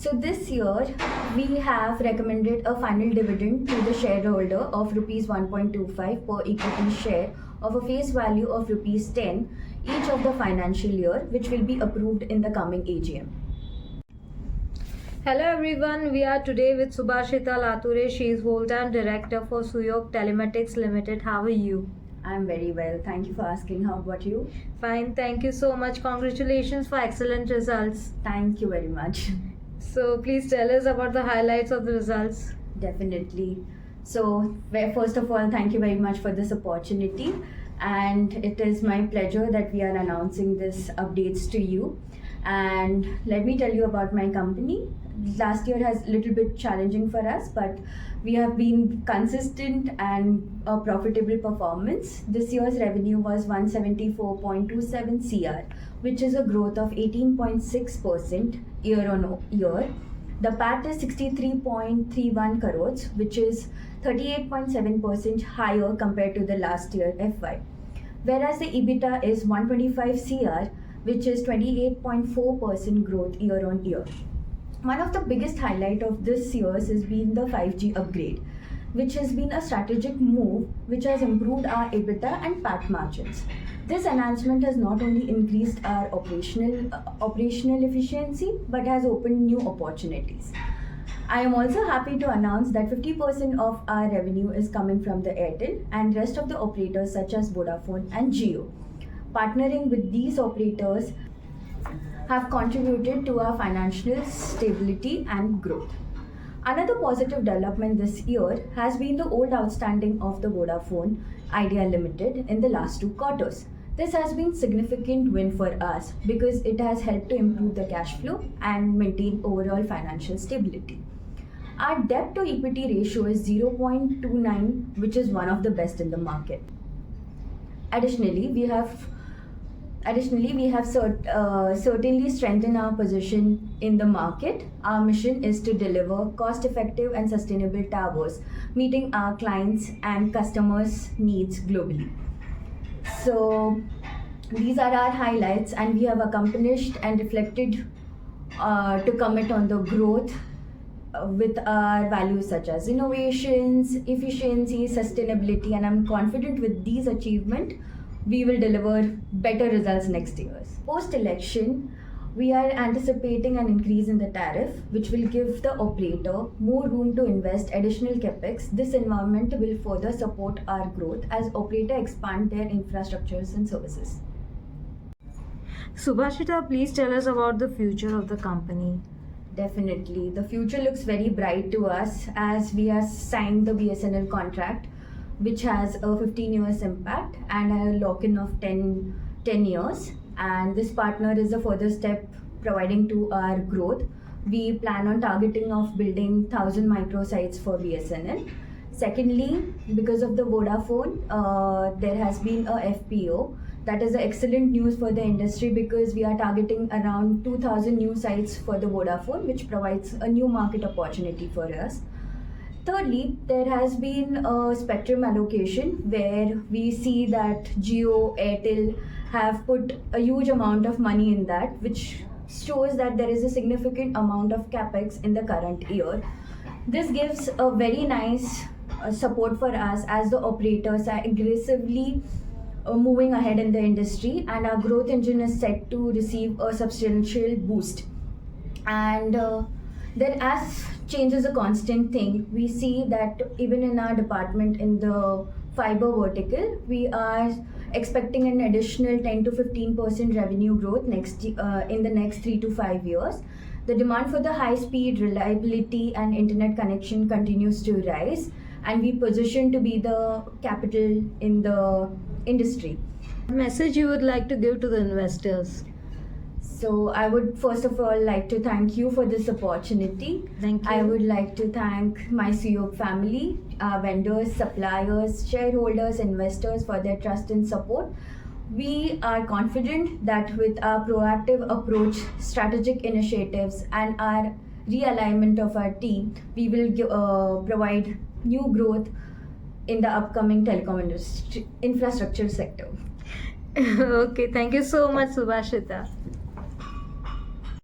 So this year, we have recommended a final dividend to the shareholder of rupees 1.25 per equity share of a face value of rupees 10 each of the financial year, which will be approved in the coming AGM. Hello everyone, we are today with Subhashita Lature. She is full-time director for Suyog Telematics Limited. How are you? I'm very well. Thank you for asking. How about you? Fine, thank you so much. Congratulations for excellent results. Thank you very much. So please tell us about the highlights of the results. Definitely. So, first of all, thank you very much for this opportunity. And it is my pleasure that we are announcing this updates to you. And let me tell you about my company. Last year has a little bit challenging for us, but we have been consistent and a profitable performance. This year's revenue was 174.27 CR, which is a growth of 18.6% year on year. The PAT is 63.31 crores, which is 38.7% higher compared to the last year FY. Whereas the EBITDA is 125 CR, which is 28.4% growth year on year. One of the biggest highlight of this year's has been the 5G upgrade, which has been a strategic move which has improved our EBITDA and PAT margins. This announcement has not only increased our operational efficiency but has opened new opportunities. I am also happy to announce that 50% of our revenue is coming from the Airtel and rest of the operators such as Vodafone and Jio. Partnering with these operators have contributed to our financial stability and growth. Another positive development this year has been the old outstanding of the Vodafone Idea Limited in the last 2 quarters. This has been significant win for us because it has helped to improve the cash flow and maintain overall financial stability. Our debt to equity ratio is 0.29, which is one of the best in the market. Additionally, we have certainly strengthened our position in the market. Our mission is to deliver cost-effective and sustainable towers, meeting our clients' and customers' needs globally. So these are our highlights, and we have accomplished and reflected to commit on the growth with our values such as innovations, efficiency, sustainability, and I'm confident with these achievements we will deliver better results next year. Post-election, we are anticipating an increase in the tariff, which will give the operator more room to invest additional capex. This environment will further support our growth as operators expand their infrastructures and services. Subhashita, please tell us about the future of the company. Definitely. The future looks very bright to us as we have signed the BSNL contract, which has a 15 years impact and a lock-in of 10 years. And this partner is a further step providing to our growth. We plan on targeting of building 1,000 micro sites for BSNL. Secondly, because of the Vodafone, there has been a FPO. That is excellent news for the industry because we are targeting around 2,000 new sites for the Vodafone, which provides a new market opportunity for us. Thirdly, there has been a spectrum allocation where we see that Jio, Airtel have put a huge amount of money in that, which shows that there is a significant amount of capex in the current year. This gives a very nice support for us as the operators are aggressively moving ahead in the industry, and our growth engine is set to receive a substantial boost. And then as change is a constant thing, we see that even in our department in the fiber vertical, we are expecting an additional 10 to 15% revenue growth in the next 3 to 5 years. The demand for the high speed, reliability and internet connection continues to rise, and we position to be the capital in the industry. What message you would like to give to the investors? So I would first of all like to thank you for this opportunity. Thank you. I would like to thank my Suyog family, vendors, suppliers, shareholders, investors for their trust and support. We are confident that with our proactive approach, strategic initiatives and our realignment of our team, we will provide new growth in the upcoming telecom infrastructure sector. Okay, thank you so much, Subhashita.